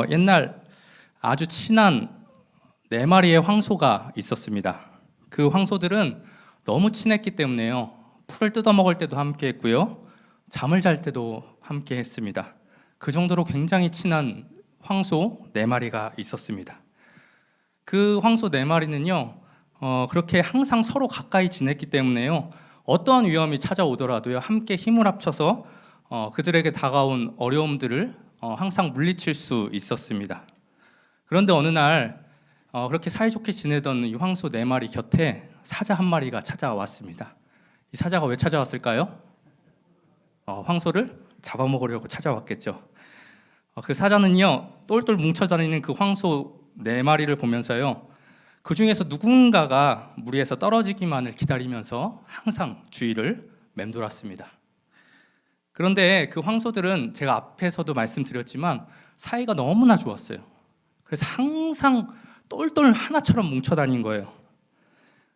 옛날 아주 친한 4마리의 황소가 있었습니다. 그 황소들은 너무 친했기 때문에요. 풀을 뜯어먹을 때도 함께 했고요. 잠을 잘 때도 함께 했습니다. 그 정도로 굉장히 친한 황소 4마리가 있었습니다. 그 황소 4마리는요, 그렇게 항상 서로 가까이 지냈기 때문에요. 어떠한 위험이 찾아오더라도요, 함께 힘을 합쳐서 그들에게 다가온 어려움들을 항상 물리칠 수 있었습니다. 그런데 어느 날 그렇게 사이좋게 지내던 이 황소 4마리 곁에 사자 한 마리가 찾아왔습니다. 이 사자가 왜 찾아왔을까요? 황소를 잡아먹으려고 찾아왔겠죠. 그 사자는요, 똘똘 뭉쳐다니는 그 황소 4마리를 보면서요, 그 중에서 누군가가 무리에서 떨어지기만을 기다리면서 항상 주위를 맴돌았습니다. 그런데 그 황소들은 제가 앞에서도 말씀드렸지만 사이가 너무나 좋았어요. 그래서 항상 똘똘 하나처럼 뭉쳐다닌 거예요.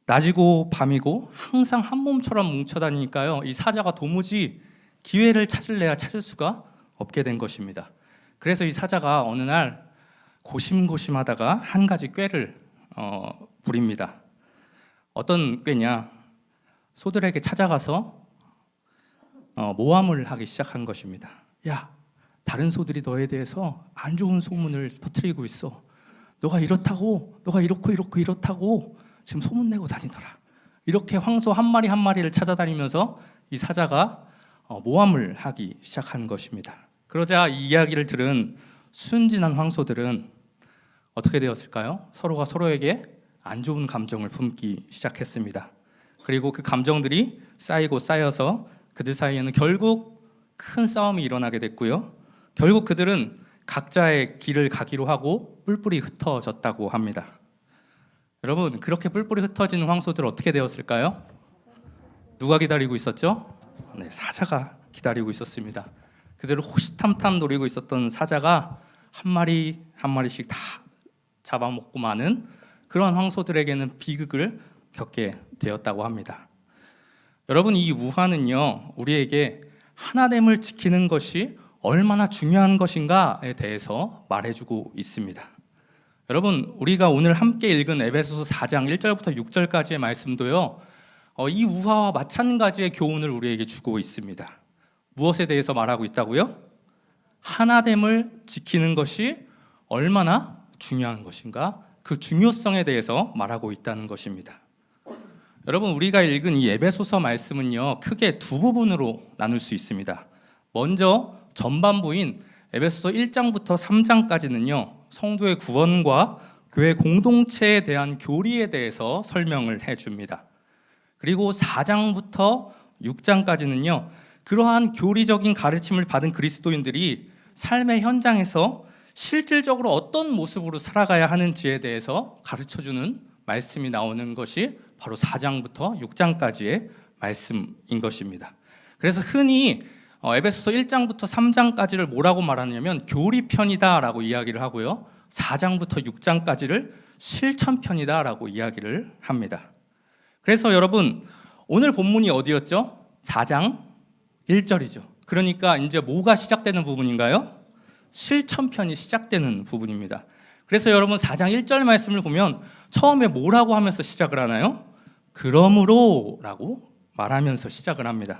낮이고 밤이고 항상 한 몸처럼 뭉쳐다니니까요, 이 사자가 도무지 기회를 찾을래야 찾을 수가 없게 된 것입니다. 그래서 이 사자가 어느 날 고심고심하다가 한 가지 꾀를 부립니다. 어떤 꾀냐? 소들에게 찾아가서 모함을 하기 시작한 것입니다. 야, 다른 소들이 너에 대해서 안 좋은 소문을 퍼뜨리고 있어. 너가 이렇다고, 너가 이렇고 지금 소문내고 다니더라. 이렇게 황소 한 마리 한 마리를 찾아다니면서 이 사자가 모함을 하기 시작한 것입니다. 그러자 이 이야기를 들은 순진한 황소들은 어떻게 되었을까요? 서로가 서로에게 안 좋은 감정을 품기 시작했습니다. 그리고 그 감정들이 쌓이고 쌓여서 그들 사이에는 결국 큰 싸움이 일어나게 됐고요. 결국 그들은 각자의 길을 가기로 하고 뿔뿔이 흩어졌다고 합니다. 여러분, 그렇게 뿔뿔이 흩어진 황소들 어떻게 되었을까요? 누가 기다리고 있었죠? 네, 사자가 기다리고 있었습니다. 그들을 호시탐탐 노리고 있었던 사자가 한 마리 한 마리씩 다 잡아먹고 마는 그런 황소들에게는 비극을 겪게 되었다고 합니다. 여러분, 이 우화는요, 우리에게 하나됨을 지키는 것이 얼마나 중요한 것인가에 대해서 말해주고 있습니다. 여러분, 우리가 오늘 함께 읽은 에베소서 4장 1절부터 6절까지의 말씀도요, 이 우화와 마찬가지의 교훈을 우리에게 주고 있습니다. 무엇에 대해서 말하고 있다고요? 하나됨을 지키는 것이 얼마나 중요한 것인가, 그 중요성에 대해서 말하고 있다는 것입니다. 여러분, 우리가 읽은 이 에베소서 말씀은요, 크게 두 부분으로 나눌 수 있습니다. 먼저 전반부인 에베소서 1장부터 3장까지는요, 성도의 구원과 교회 공동체에 대한 교리에 대해서 설명을 해줍니다. 그리고 4장부터 6장까지는요, 그러한 교리적인 가르침을 받은 그리스도인들이 삶의 현장에서 실질적으로 어떤 모습으로 살아가야 하는지에 대해서 가르쳐주는 말씀이 나오는 것이 바로 4장부터 6장까지의 말씀인 것입니다. 그래서 흔히 에베소서 1장부터 3장까지를 뭐라고 말하냐면 교리편이다라고 이야기를 하고요, 4장부터 6장까지를 실천편이다라고 이야기를 합니다. 그래서 여러분, 오늘 본문이 어디였죠? 4장 1절이죠. 그러니까 이제 뭐가 시작되는 부분인가요? 실천편이 시작되는 부분입니다. 그래서 여러분, 4장 1절 말씀을 보면 처음에 뭐라고 하면서 시작을 하나요? 그러므로 라고 말하면서 시작을 합니다.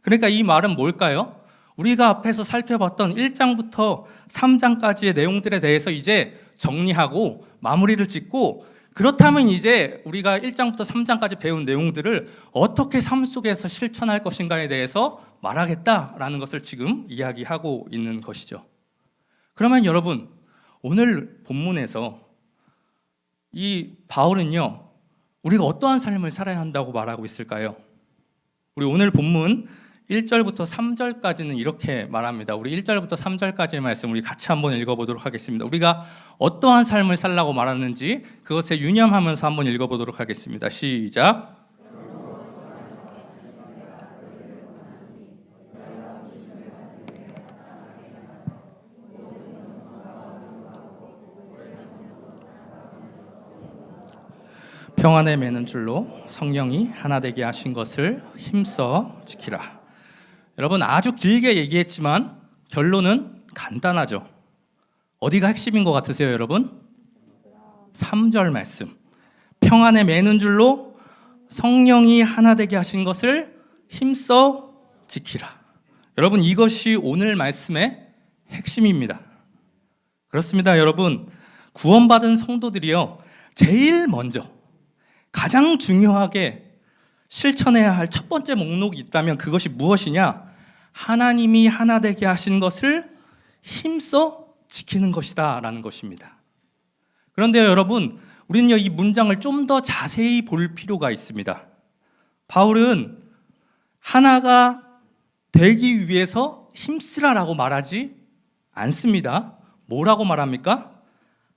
그러니까 이 말은 뭘까요? 우리가 앞에서 살펴봤던 1장부터 3장까지의 내용들에 대해서 이제 정리하고 마무리를 짓고, 그렇다면 이제 우리가 1장부터 3장까지 배운 내용들을 어떻게 삶 속에서 실천할 것인가에 대해서 말하겠다라는 것을 지금 이야기하고 있는 것이죠. 그러면 여러분, 오늘 본문에서 이 바울은요, 우리가 어떠한 삶을 살아야 한다고 말하고 있을까요? 우리 오늘 본문 1절부터 3절까지는 이렇게 말합니다. 우리 1절부터 3절까지의 말씀 우리 같이 한번 읽어보도록 하겠습니다. 우리가 어떠한 삶을 살라고 말하는지 그것에 유념하면서 한번 읽어보도록 하겠습니다. 시작. 평안에 매는 줄로 성령이 하나 되게 하신 것을 힘써 지키라. 여러분, 아주 길게 얘기했지만 결론은 간단하죠. 어디가 핵심인 것 같으세요, 여러분? 3절 말씀. 평안에 매는 줄로 성령이 하나 되게 하신 것을 힘써 지키라. 여러분, 이것이 오늘 말씀의 핵심입니다. 그렇습니다, 여러분. 구원받은 성도들이요, 제일 먼저 가장 중요하게 실천해야 할 첫 번째 목록이 있다면 그것이 무엇이냐? 하나님이 하나 되게 하신 것을 힘써 지키는 것이다 라는 것입니다. 그런데 여러분, 우리는요, 이 문장을 좀 더 자세히 볼 필요가 있습니다. 바울은 하나가 되기 위해서 힘쓰라라고 말하지 않습니다. 뭐라고 말합니까?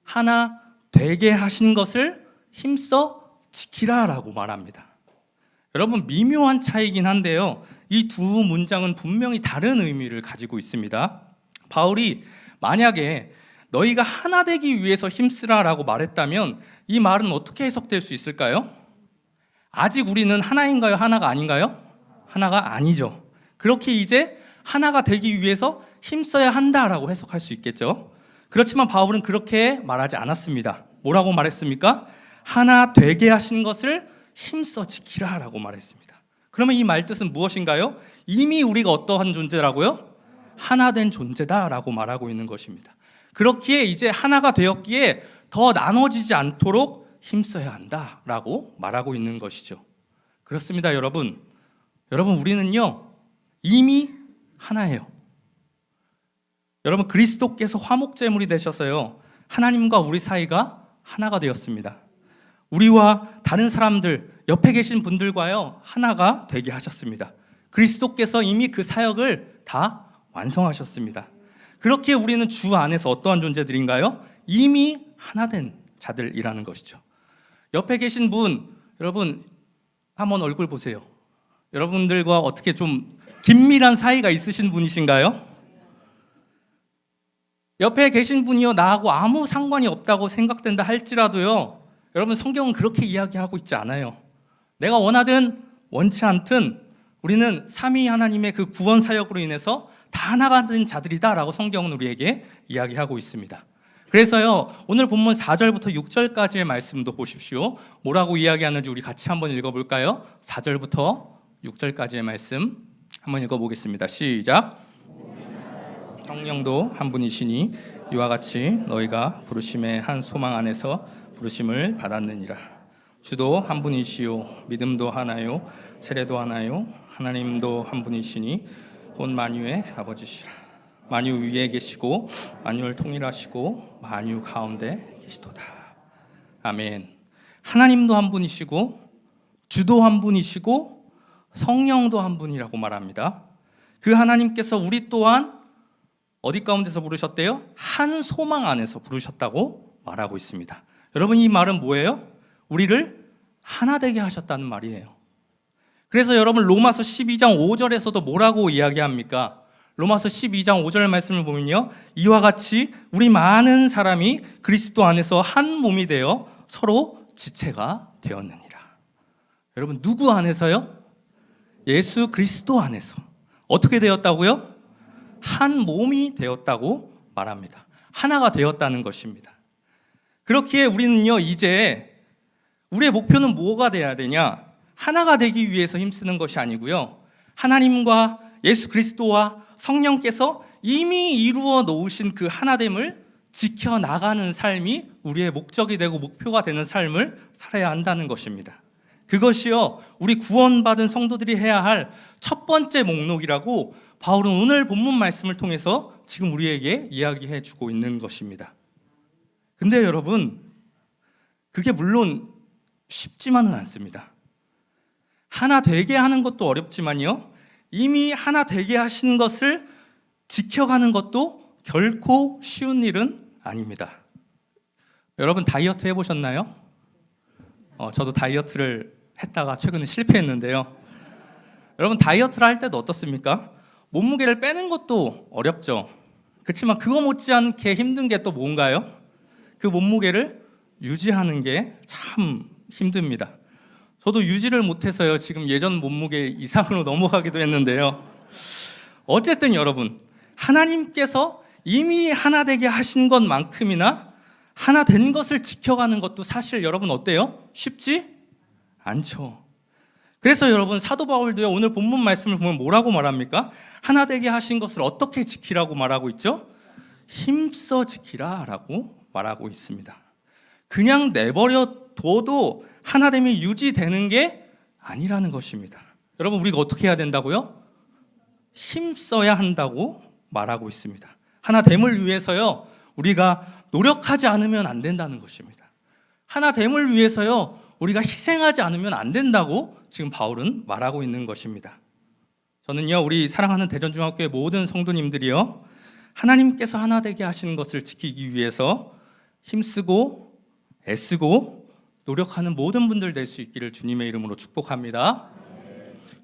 하나 되게 하신 것을 힘써 지키라라고 말합니다. 여러분, 미묘한 차이긴 한데요, 이 두 문장은 분명히 다른 의미를 가지고 있습니다. 바울이 만약에 너희가 하나 되기 위해서 힘쓰라라고 말했다면 이 말은 어떻게 해석될 수 있을까요? 아직 우리는 하나인가요? 하나가 아닌가요? 하나가 아니죠. 그렇게 이제 하나가 되기 위해서 힘써야 한다라고 해석할 수 있겠죠. 그렇지만 바울은 그렇게 말하지 않았습니다. 뭐라고 말했습니까? 하나 되게 하신 것을 힘써 지키라라고 말했습니다. 그러면 이 말 뜻은 무엇인가요? 이미 우리가 어떠한 존재라고요? 하나 된 존재다라고 말하고 있는 것입니다. 그렇기에 이제 하나가 되었기에 더 나눠지지 않도록 힘써야 한다라고 말하고 있는 것이죠. 그렇습니다, 여러분. 여러분, 우리는요 이미 하나예요. 여러분, 그리스도께서 화목제물이 되셔서요 하나님과 우리 사이가 하나가 되었습니다. 우리와 다른 사람들, 옆에 계신 분들과요 하나가 되게 하셨습니다. 그리스도께서 이미 그 사역을 다 완성하셨습니다. 그렇게 우리는 주 안에서 어떠한 존재들인가요? 이미 하나 된 자들이라는 것이죠. 옆에 계신 분, 여러분 한번 얼굴 보세요. 여러분들과 어떻게 좀 긴밀한 사이가 있으신 분이신가요? 옆에 계신 분이요 나하고 아무 상관이 없다고 생각된다 할지라도요, 여러분 성경은 그렇게 이야기하고 있지 않아요. 내가 원하든 원치 않든 우리는 삼위 하나님의 그 구원 사역으로 인해서 다 하나가 된 자들이다라고 성경은 우리에게 이야기하고 있습니다. 그래서요 오늘 본문 4절부터 6절까지의 말씀도 보십시오. 뭐라고 이야기하는지 우리 같이 한번 읽어볼까요? 4절부터 6절까지의 말씀 한번 읽어보겠습니다. 시작. 성령도 한 분이시니 이와 같이 너희가 부르심의 한 소망 안에서 부르심을 받았느니라. 주도 한 분이시요 믿음도 하나요 세례도 하나요 하나님도 한 분이시니 곧 만유의 아버지시라. 만유 위에 계시고 만유를 통일하시고 만유 가운데 계시도다. 아멘. 하나님도 한 분이시고 주도 한 분이시고 성령도 한 분이라고 말합니다. 그 하나님께서 우리 또한 어디 가운데서 부르셨대요? 한 소망 안에서 부르셨다고 말하고 있습니다. 여러분, 이 말은 뭐예요? 우리를 하나 되게 하셨다는 말이에요. 그래서 여러분 로마서 12장 5절에서도 뭐라고 이야기합니까? 로마서 12장 5절 말씀을 보면요, 이와 같이 우리 많은 사람이 그리스도 안에서 한 몸이 되어 서로 지체가 되었느니라. 여러분, 누구 안에서요? 예수 그리스도 안에서. 어떻게 되었다고요? 한 몸이 되었다고 말합니다. 하나가 되었다는 것입니다. 그렇기에 우리는요 이제 우리의 목표는 뭐가 돼야 되냐? 하나가 되기 위해서 힘쓰는 것이 아니고요, 하나님과 예수 그리스도와 성령께서 이미 이루어 놓으신 그 하나됨을 지켜나가는 삶이 우리의 목적이 되고 목표가 되는 삶을 살아야 한다는 것입니다. 그것이요 우리 구원받은 성도들이 해야 할 첫 번째 목록이라고 바울은 오늘 본문 말씀을 통해서 지금 우리에게 이야기해 주고 있는 것입니다. 근데 여러분, 그게 물론 쉽지만은 않습니다. 하나 되게 하는 것도 어렵지만요, 이미 하나 되게 하신 것을 지켜가는 것도 결코 쉬운 일은 아닙니다. 여러분 다이어트 해보셨나요? 저도 다이어트를 했다가 최근에 실패했는데요. 여러분 다이어트를 할 때도 어떻습니까? 몸무게를 빼는 것도 어렵죠. 그렇지만 그거 못지않게 힘든 게 또 뭔가요? 그 몸무게를 유지하는 게 참 힘듭니다. 저도 유지를 못해서요 지금 예전 몸무게 이상으로 넘어가기도 했는데요. 어쨌든 여러분, 하나님께서 이미 하나 되게 하신 것만큼이나 하나 된 것을 지켜가는 것도 사실 여러분 어때요? 쉽지 않죠. 그래서 여러분 사도 바울도요, 오늘 본문 말씀을 보면 뭐라고 말합니까? 하나 되게 하신 것을 어떻게 지키라고 말하고 있죠? 힘써 지키라 라고 말하고 있습니다. 그냥 내버려 둬도 하나됨이 유지되는 게 아니라는 것입니다. 여러분, 우리가 어떻게 해야 된다고요? 힘써야 한다고 말하고 있습니다. 하나됨을 위해서요, 우리가 노력하지 않으면 안 된다는 것입니다. 하나됨을 위해서요, 우리가 희생하지 않으면 안 된다고 지금 바울은 말하고 있는 것입니다. 저는요, 우리 사랑하는 대전중학교의 모든 성도님들이요, 하나님께서 하나 되게 하시는 것을 지키기 위해서 힘쓰고 애쓰고 노력하는 모든 분들 될 수 있기를 주님의 이름으로 축복합니다.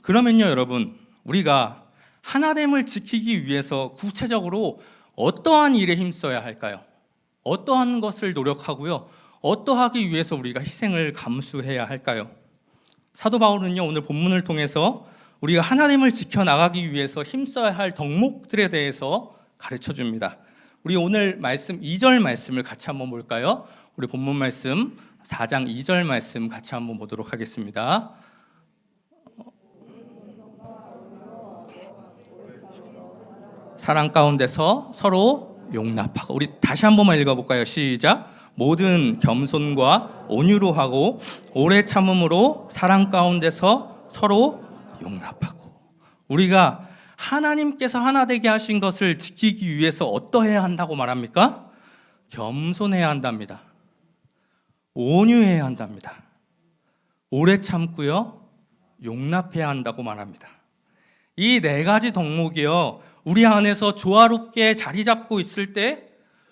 그러면요, 여러분, 우리가 하나됨을 지키기 위해서 구체적으로 어떠한 일에 힘써야 할까요? 어떠한 것을 노력하고요, 어떠하기 위해서 우리가 희생을 감수해야 할까요? 사도 바울은요, 오늘 본문을 통해서 우리가 하나됨을 지켜나가기 위해서 힘써야 할 덕목들에 대해서 가르쳐 줍니다. 우리 오늘 말씀 2절 말씀을 같이 한번 볼까요? 우리 본문 말씀 4장 2절 말씀 같이 한번 보도록 하겠습니다. 사랑 가운데서 서로 용납하고, 우리 다시 한 번만 읽어볼까요? 시작. 모든 겸손과 온유로 하고 오래 참음으로 사랑 가운데서 서로 용납하고. 우리가 하나님께서 하나 되게 하신 것을 지키기 위해서 어떠해야 한다고 말합니까? 겸손해야 한답니다. 온유해야 한답니다. 오래 참고요, 용납해야 한다고 말합니다. 이 네 가지 덕목이요, 우리 안에서 조화롭게 자리 잡고 있을 때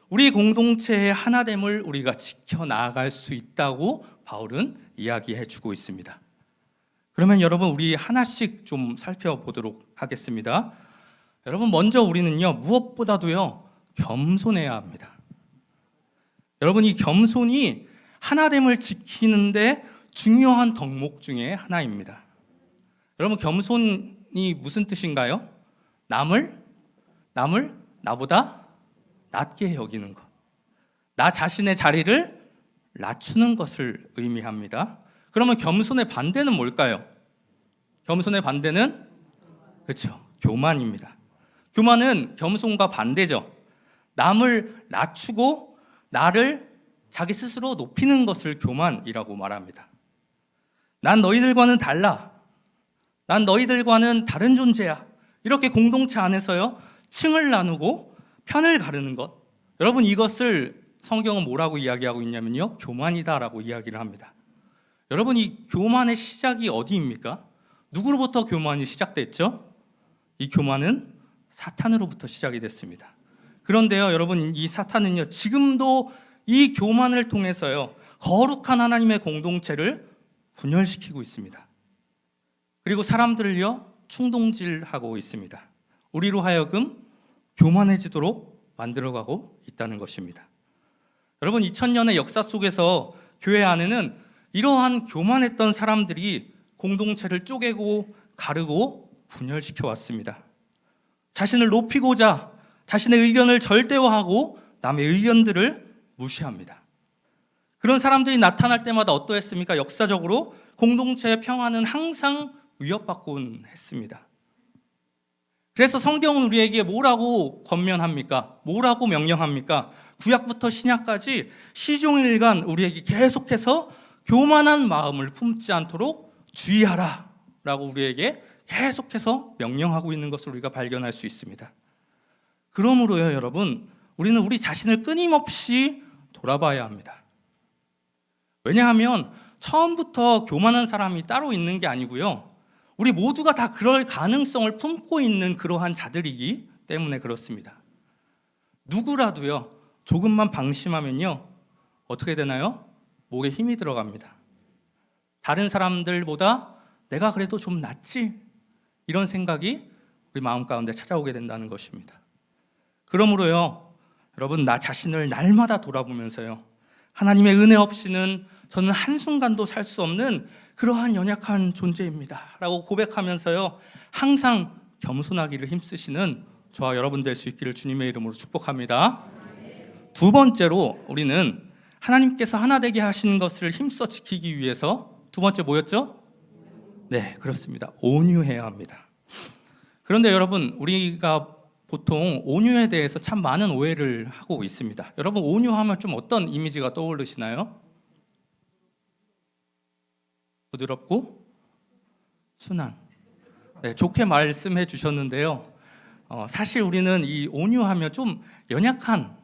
우리 공동체의 하나됨을 우리가 지켜나갈 수 있다고 바울은 이야기해 주고 있습니다. 그러면 여러분, 우리 하나씩 좀 살펴보도록 하겠습니다. 여러분, 먼저 우리는요, 무엇보다도요, 겸손해야 합니다. 여러분, 이 겸손이 하나됨을 지키는데 중요한 덕목 중에 하나입니다. 여러분, 겸손이 무슨 뜻인가요? 남을 나보다 낮게 여기는 것, 나 자신의 자리를 낮추는 것을 의미합니다. 그러면 겸손의 반대는 뭘까요? 겸손의 반대는, 그렇죠, 교만입니다. 교만은 겸손과 반대죠. 남을 낮추고 나를 자기 스스로 높이는 것을 교만이라고 말합니다. 난 너희들과는 달라, 난 너희들과는 다른 존재야, 이렇게 공동체 안에서요, 층을 나누고 편을 가르는 것, 여러분, 이것을 성경은 뭐라고 이야기하고 있냐면요, 교만이다라고 이야기를 합니다. 여러분, 이 교만의 시작이 어디입니까? 누구로부터 교만이 시작됐죠? 이 교만은 사탄으로부터 시작이 됐습니다. 그런데요, 여러분, 이 사탄은요, 지금도 이 교만을 통해서요, 거룩한 하나님의 공동체를 분열시키고 있습니다. 그리고 사람들을요, 충동질하고 있습니다. 우리로 하여금 교만해지도록 만들어가고 있다는 것입니다. 여러분, 2000년의 역사 속에서 교회 안에는 이러한 교만했던 사람들이 공동체를 쪼개고 가르고 분열시켜 왔습니다. 자신을 높이고자 자신의 의견을 절대화하고 남의 의견들을 무시합니다. 그런 사람들이 나타날 때마다 어떠했습니까? 역사적으로 공동체의 평화는 항상 위협받곤 했습니다. 그래서 성경은 우리에게 뭐라고 권면합니까? 뭐라고 명령합니까? 구약부터 신약까지 시종일관 우리에게 계속해서 교만한 마음을 품지 않도록 주의하라 라고 우리에게 계속해서 명령하고 있는 것을 우리가 발견할 수 있습니다. 그러므로요, 여러분, 우리는 우리 자신을 끊임없이 돌아봐야 합니다. 왜냐하면 처음부터 교만한 사람이 따로 있는 게 아니고요, 우리 모두가 다 그럴 가능성을 품고 있는 그러한 자들이기 때문에 그렇습니다. 누구라도요, 조금만 방심하면요, 어떻게 되나요? 목에 힘이 들어갑니다. 다른 사람들보다 내가 그래도 좀 낫지, 이런 생각이 우리 마음 가운데 찾아오게 된다는 것입니다. 그러므로요, 여러분, 나 자신을 날마다 돌아보면서요, 하나님의 은혜 없이는 저는 한순간도 살 수 없는 그러한 연약한 존재입니다 라고 고백하면서요, 항상 겸손하기를 힘쓰시는 저와 여러분 될 수 있기를 주님의 이름으로 축복합니다. 두 번째로 우리는 하나님께서 하나 되게 하신 것을 힘써 지키기 위해서 두 번째 뭐였죠? 네, 그렇습니다. 온유해야 합니다. 그런데 여러분, 우리가 보통 온유에 대해서 참 많은 오해를 하고 있습니다. 여러분, 온유하면 좀 어떤 이미지가 떠오르시나요? 부드럽고 순한. 네, 좋게 말씀해 주셨는데요. 사실 우리는 이 온유하면 좀 연약한,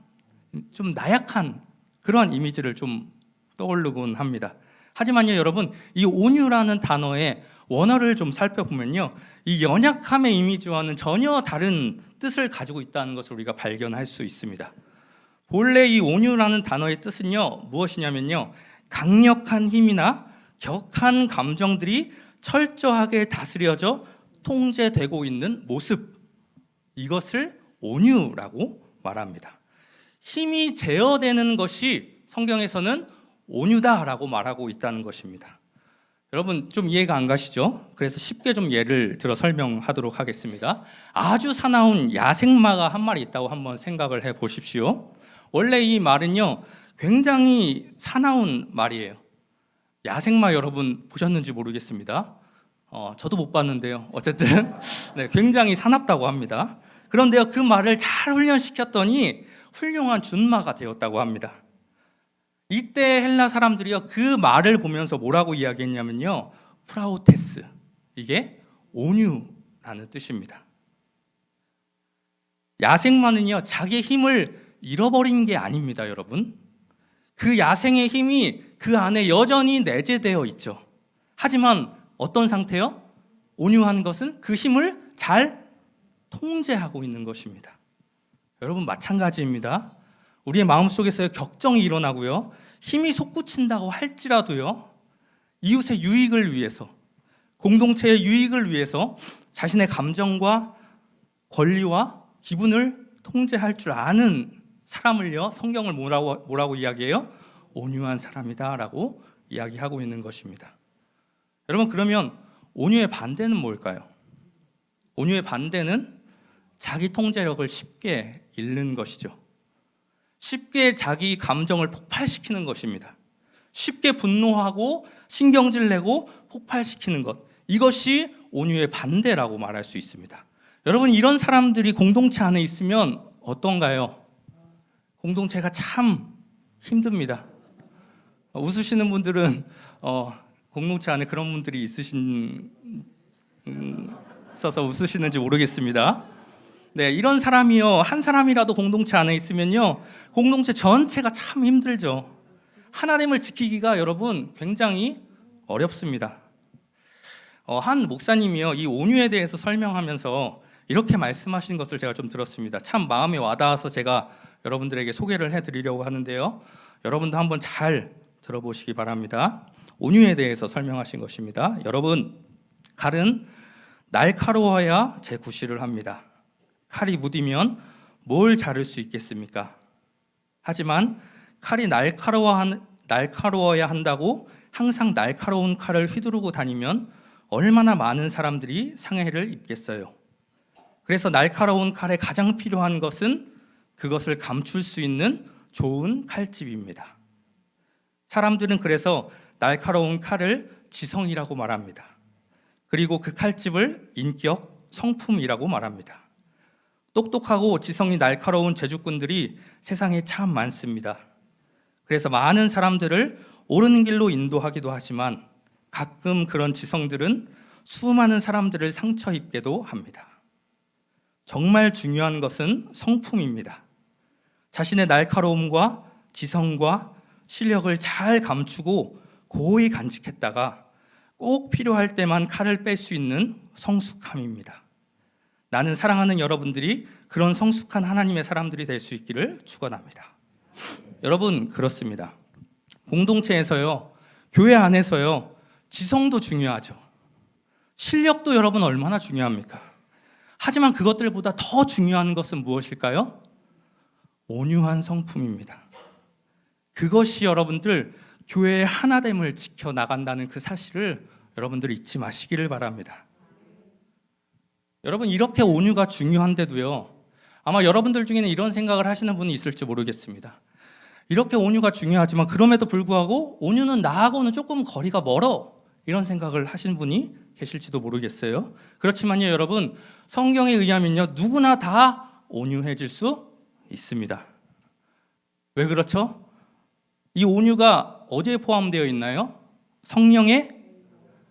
좀 나약한 그런 이미지를 좀 떠오르곤 합니다. 하지만요, 여러분, 이 온유라는 단어의 원어를 좀 살펴보면요, 이 연약함의 이미지와는 전혀 다른 뜻을 가지고 있다는 것을 우리가 발견할 수 있습니다. 본래 이 온유라는 단어의 뜻은요, 무엇이냐면요, 강력한 힘이나 격한 감정들이 철저하게 다스려져 통제되고 있는 모습, 이것을 온유라고 말합니다. 힘이 제어되는 것이 성경에서는 온유다라고 말하고 있다는 것입니다. 여러분, 좀 이해가 안 가시죠? 그래서 쉽게 좀 예를 들어 설명하도록 하겠습니다. 아주 사나운 야생마가 한 마리 있다고 한번 생각을 해 보십시오. 원래 이 말은요, 굉장히 사나운 말이에요. 야생마 여러분 보셨는지 모르겠습니다. 저도 못 봤는데요. 어쨌든 네, 굉장히 사납다고 합니다. 그런데요, 그 말을 잘 훈련시켰더니 훌륭한 준마가 되었다고 합니다. 이때 헬라 사람들이요, 그 말을 보면서 뭐라고 이야기했냐면요, 프라우테스, 이게 온유라는 뜻입니다. 야생마는요, 자기의 힘을 잃어버린 게 아닙니다, 여러분. 그 야생의 힘이 그 안에 여전히 내재되어 있죠. 하지만 어떤 상태요? 온유한 것은 그 힘을 잘 통제하고 있는 것입니다. 여러분, 마찬가지입니다. 우리의 마음속에서 격정이 일어나고요, 힘이 솟구친다고 할지라도요, 이웃의 유익을 위해서, 공동체의 유익을 위해서 자신의 감정과 권리와 기분을 통제할 줄 아는 사람을요, 성경을 뭐라고 이야기해요? 온유한 사람이다라고 이야기하고 있는 것입니다. 여러분, 그러면 온유의 반대는 뭘까요? 온유의 반대는 자기 통제력을 쉽게 잃는 것이죠. 쉽게 자기 감정을 폭발시키는 것입니다. 쉽게 분노하고 신경질 내고 폭발시키는 것, 이것이 온유의 반대라고 말할 수 있습니다. 여러분, 이런 사람들이 공동체 안에 있으면 어떤가요? 공동체가 참 힘듭니다. 웃으시는 분들은 공동체 안에 그런 분들이 있어서 웃으시는지 모르겠습니다. 네, 이런 사람이요, 한 사람이라도 공동체 안에 있으면요, 공동체 전체가 참 힘들죠. 하나님을 지키기가 여러분 굉장히 어렵습니다. 한 목사님이요, 이 온유에 대해서 설명하면서 이렇게 말씀하신 것을 제가 좀 들었습니다. 참 마음에 와닿아서 제가 여러분들에게 소개를 해드리려고 하는데요, 여러분도 한번 잘 들어보시기 바랍니다. 온유에 대해서 설명하신 것입니다. 여러분, 칼은 날카로워야 제 구실을 합니다. 칼이 무디면 뭘 자를 수 있겠습니까? 하지만 칼이 날카로워야 한다고 항상 날카로운 칼을 휘두르고 다니면 얼마나 많은 사람들이 상해를 입겠어요. 그래서 날카로운 칼에 가장 필요한 것은 그것을 감출 수 있는 좋은 칼집입니다. 사람들은 그래서 날카로운 칼을 지성이라고 말합니다. 그리고 그 칼집을 인격, 성품이라고 말합니다. 똑똑하고 지성이 날카로운 제주꾼들이 세상에 참 많습니다. 그래서 많은 사람들을 옳은 길로 인도하기도 하지만 가끔 그런 지성들은 수많은 사람들을 상처 입게도 합니다. 정말 중요한 것은 성품입니다. 자신의 날카로움과 지성과 실력을 잘 감추고 고이 간직했다가 꼭 필요할 때만 칼을 뺄 수 있는 성숙함입니다. 나는 사랑하는 여러분들이 그런 성숙한 하나님의 사람들이 될 수 있기를 축원합니다. 여러분, 그렇습니다. 공동체에서요, 교회 안에서요, 지성도 중요하죠. 실력도 여러분 얼마나 중요합니까? 하지만 그것들보다 더 중요한 것은 무엇일까요? 온유한 성품입니다. 그것이 여러분들 교회의 하나됨을 지켜나간다는 그 사실을 여러분들 잊지 마시기를 바랍니다. 여러분, 이렇게 온유가 중요한데도요, 아마 여러분들 중에는 이런 생각을 하시는 분이 있을지 모르겠습니다. 이렇게 온유가 중요하지만 그럼에도 불구하고 온유는 나하고는 조금 거리가 멀어, 이런 생각을 하시는 분이 계실지도 모르겠어요. 그렇지만요 여러분, 성경에 의하면요 누구나 다 온유해질 수 있습니다. 왜 그렇죠? 이 온유가 어디에 포함되어 있나요? 성령의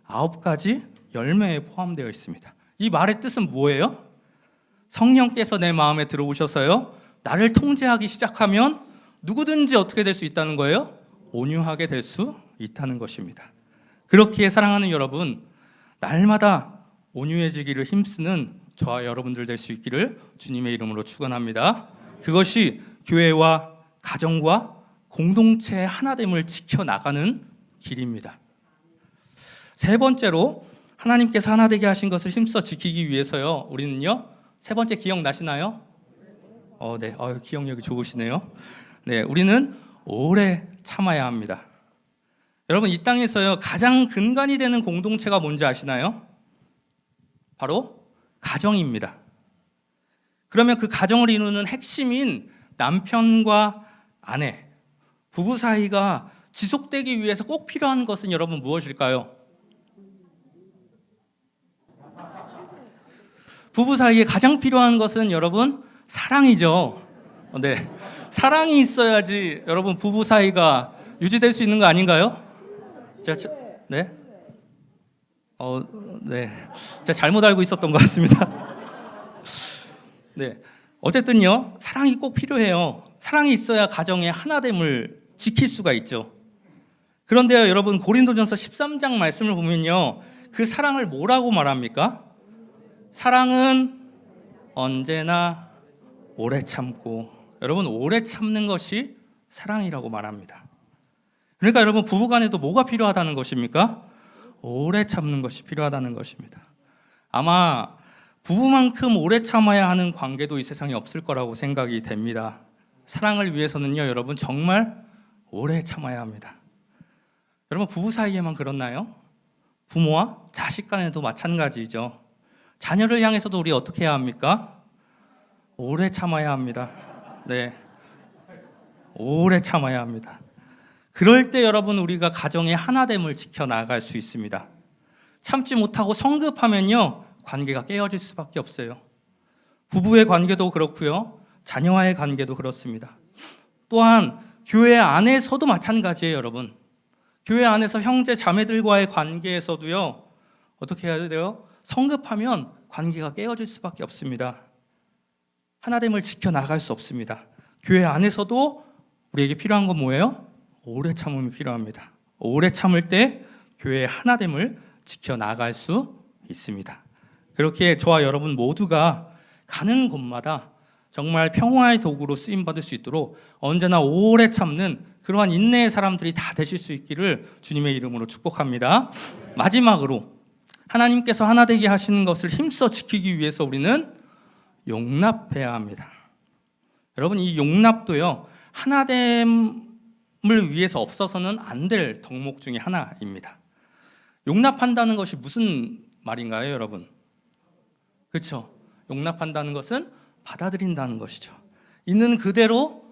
9가지 열매에 포함되어 있습니다. 이 말의 뜻은 뭐예요? 성령께서 내 마음에 들어오셔서요 나를 통제하기 시작하면 누구든지 어떻게 될 수 있다는 거예요? 온유하게 될 수 있다는 것입니다. 그렇기에 사랑하는 여러분, 날마다 온유해지기를 힘쓰는 저와 여러분들 될 수 있기를 주님의 이름으로 축원합니다. 그것이 교회와 가정과 공동체의 하나됨을 지켜나가는 길입니다. 세 번째로, 하나님께서 하나 되게 하신 것을 힘써 지키기 위해서요 우리는요, 세 번째 기억나시나요? 네, 기억력이 좋으시네요. 네, 우리는 오래 참아야 합니다. 여러분, 이 땅에서요 가장 근간이 되는 공동체가 뭔지 아시나요? 바로 가정입니다. 그러면 그 가정을 이루는 핵심인 남편과 아내, 부부 사이가 지속되기 위해서 꼭 필요한 것은 여러분 무엇일까요? 부부 사이에 가장 필요한 것은 여러분 사랑이죠. 네, 사랑이 있어야지 여러분 부부 사이가 유지될 수 있는 거 아닌가요? 네, 제가 잘못 알고 있었던 것 같습니다. 네, 어쨌든요 사랑이 꼭 필요해요. 사랑이 있어야 가정의 하나됨을 지킬 수가 있죠. 그런데요 여러분, 고린도전서 13장 말씀을 보면요 그 사랑을 뭐라고 말합니까? 사랑은 언제나 오래 참고, 여러분 오래 참는 것이 사랑이라고 말합니다. 그러니까 여러분, 부부간에도 뭐가 필요하다는 것입니까? 오래 참는 것이 필요하다는 것입니다. 아마 부부만큼 오래 참아야 하는 관계도 이 세상에 없을 거라고 생각이 됩니다. 사랑을 위해서는요 여러분 정말 오래 참아야 합니다. 여러분, 부부 사이에만 그렇나요? 부모와 자식 간에도 마찬가지죠. 자녀를 향해서도 우리 어떻게 해야 합니까? 오래 참아야 합니다. 네, 오래 참아야 합니다. 그럴 때 여러분 우리가 가정의 하나됨을 지켜나갈 수 있습니다. 참지 못하고 성급하면요 관계가 깨어질 수밖에 없어요. 부부의 관계도 그렇고요, 자녀와의 관계도 그렇습니다. 또한 교회 안에서도 마찬가지예요. 여러분, 교회 안에서 형제 자매들과의 관계에서도요 어떻게 해야 돼요? 성급하면 관계가 깨어질 수밖에 없습니다. 하나됨을 지켜나갈 수 없습니다. 교회 안에서도 우리에게 필요한 건 뭐예요? 오래 참음이 필요합니다. 오래 참을 때 교회의 하나됨을 지켜나갈 수 있습니다. 그렇게 저와 여러분 모두가 가는 곳마다 정말 평화의 도구로 쓰임받을 수 있도록 언제나 오래 참는 그러한 인내의 사람들이 다 되실 수 있기를 주님의 이름으로 축복합니다. 마지막으로, 하나님께서 하나 되게 하시는 것을 힘써 지키기 위해서 우리는 용납해야 합니다. 여러분, 이 용납도요 하나됨을 위해서 없어서는 안 될 덕목 중에 하나입니다. 용납한다는 것이 무슨 말인가요, 여러분? 그렇죠? 용납한다는 것은 받아들인다는 것이죠. 있는 그대로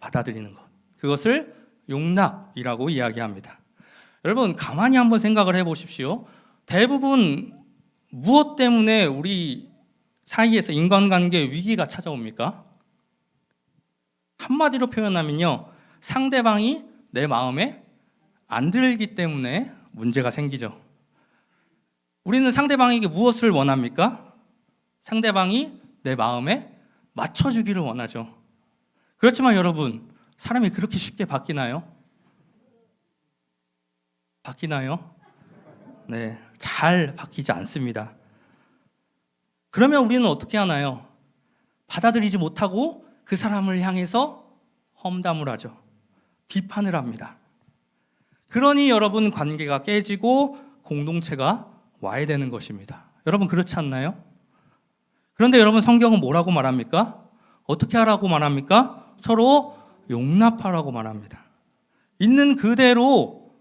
받아들이는 것, 그것을 용납이라고 이야기합니다. 여러분, 가만히 한번 생각을 해보십시오. 대부분 무엇 때문에 우리 사이에서 인간관계에 위기가 찾아옵니까? 한마디로 표현하면요, 상대방이 내 마음에 안 들기 때문에 문제가 생기죠. 우리는 상대방에게 무엇을 원합니까? 상대방이 내 마음에 맞춰주기를 원하죠. 그렇지만 여러분, 사람이 그렇게 쉽게 바뀌나요? 바뀌나요? 네, 잘 바뀌지 않습니다. 그러면 우리는 어떻게 하나요? 받아들이지 못하고 그 사람을 향해서 험담을 하죠. 비판을 합니다. 그러니 여러분, 관계가 깨지고 공동체가 와야 되는 것입니다. 여러분, 그렇지 않나요? 그런데 여러분, 성경은 뭐라고 말합니까? 어떻게 하라고 말합니까? 서로 용납하라고 말합니다. 있는 그대로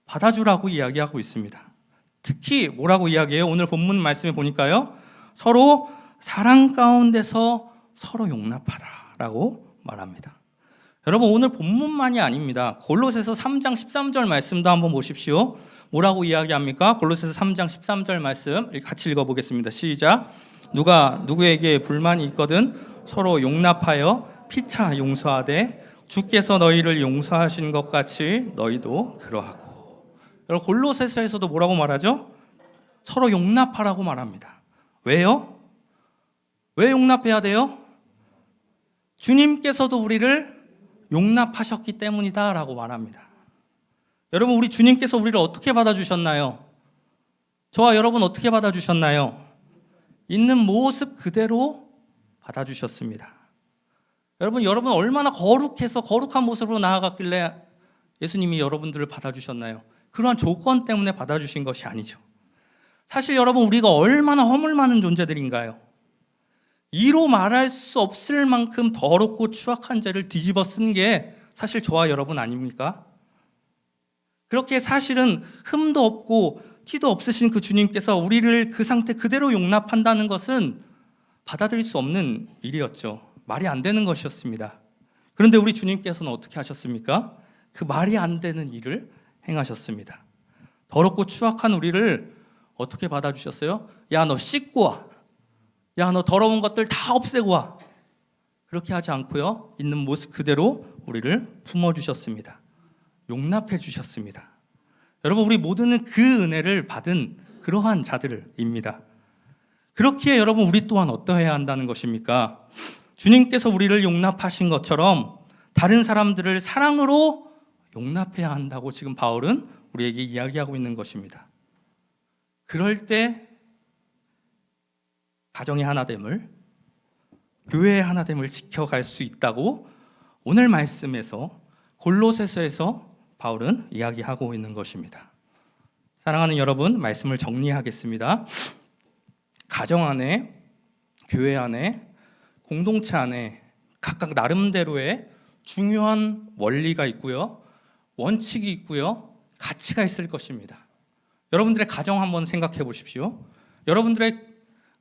받아주라고 이야기하고 있습니다. 특히 뭐라고 이야기해요? 오늘 본문 말씀에 보니까요, 서로 사랑 가운데서 서로 용납하라라고 말합니다. 여러분, 오늘 본문만이 아닙니다. 골로새서 3장 13절 말씀도 한번 보십시오. 뭐라고 이야기합니까? 골로새서 3장 13절 말씀 같이 읽어보겠습니다. 시작. 누가 누구에게 불만이 있거든 서로 용납하여 피차 용서하되 주께서 너희를 용서하신 것 같이 너희도 그러하고. 여러분, 골로새서에서도 뭐라고 말하죠? 서로 용납하라고 말합니다. 왜요? 왜 용납해야 돼요? 주님께서도 우리를 용납하셨기 때문이다 라고 말합니다. 여러분, 우리 주님께서 우리를 어떻게 받아주셨나요? 저와 여러분 어떻게 받아주셨나요? 있는 모습 그대로 받아주셨습니다. 여러분 얼마나 거룩해서 거룩한 모습으로 나아갔길래 예수님이 여러분들을 받아주셨나요? 그러한 조건 때문에 받아주신 것이 아니죠. 사실 여러분, 우리가 얼마나 허물 많은 존재들인가요? 이로 말할 수 없을 만큼 더럽고 추악한 죄를 뒤집어 쓴 게 사실 저와 여러분 아닙니까? 그렇게 사실은 흠도 없고 티도 없으신 그 주님께서 우리를 그 상태 그대로 용납한다는 것은 받아들일 수 없는 일이었죠. 말이 안 되는 것이었습니다. 그런데 우리 주님께서는 어떻게 하셨습니까? 그 말이 안 되는 일을 행하셨습니다. 더럽고 추악한 우리를 어떻게 받아주셨어요? 야, 너 씻고 와. 야, 너 더러운 것들 다 없애고 와. 그렇게 하지 않고요, 있는 모습 그대로 우리를 품어주셨습니다. 용납해 주셨습니다. 여러분, 우리 모두는 그 은혜를 받은 그러한 자들입니다. 그렇기에 여러분, 우리 또한 어떠해야 한다는 것입니까? 주님께서 우리를 용납하신 것처럼 다른 사람들을 사랑으로 용납해야 한다고 지금 바울은 우리에게 이야기하고 있는 것입니다. 그럴 때 가정의 하나됨을, 교회의 하나됨을 지켜갈 수 있다고 오늘 말씀에서 골로새서에서 바울은 이야기하고 있는 것입니다. 사랑하는 여러분, 말씀을 정리하겠습니다. 가정 안에, 교회 안에, 공동체 안에 각각 나름대로의 중요한 원리가 있고요, 원칙이 있고요, 가치가 있을 것입니다. 여러분들의 가정 한번 생각해 보십시오. 여러분들의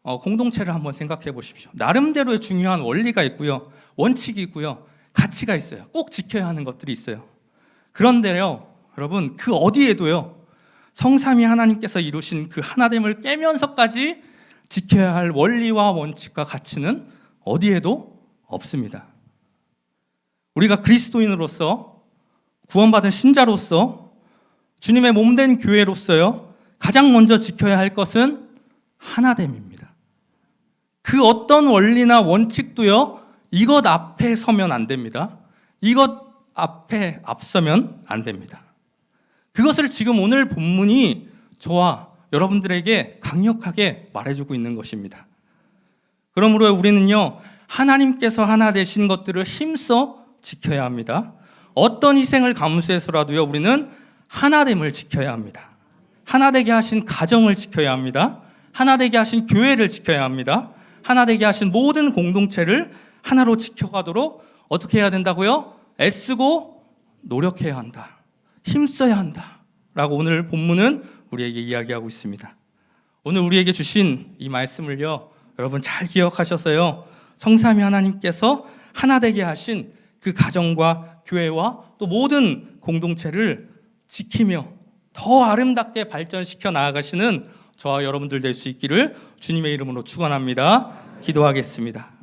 공동체를 한번 생각해 보십시오. 나름대로의 중요한 원리가 있고요, 원칙이 있고요, 가치가 있어요. 꼭 지켜야 하는 것들이 있어요. 그런데요, 여러분, 그 어디에도요, 성삼위 하나님께서 이루신 그 하나됨을 깨면서까지 지켜야 할 원리와 원칙과 가치는 어디에도 없습니다. 우리가 그리스도인으로서, 구원받은 신자로서, 주님의 몸된 교회로서요, 가장 먼저 지켜야 할 것은 하나됨입니다. 그 어떤 원리나 원칙도요, 이것 앞에 서면 안 됩니다. 이것 앞에 앞서면 안 됩니다. 그것을 지금 오늘 본문이 저와 여러분들에게 강력하게 말해주고 있는 것입니다. 그러므로 우리는요, 하나님께서 하나 되신 것들을 힘써 지켜야 합니다. 어떤 희생을 감수해서라도요, 우리는 하나됨을 지켜야 합니다. 하나 되게 하신 가정을 지켜야 합니다. 하나 되게 하신 교회를 지켜야 합니다. 하나 되게 하신 모든 공동체를 하나로 지켜가도록 어떻게 해야 된다고요? 애쓰고 노력해야 한다. 힘써야 한다. 라고 오늘 본문은 우리에게 이야기하고 있습니다. 오늘 우리에게 주신 이 말씀을요, 여러분 잘 기억하셔서요, 성삼위 하나님께서 하나 되게 하신 그 가정과 교회와 또 모든 공동체를 지키며 더 아름답게 발전시켜 나아가시는 저와 여러분들 될 수 있기를 주님의 이름으로 축원합니다. 기도하겠습니다.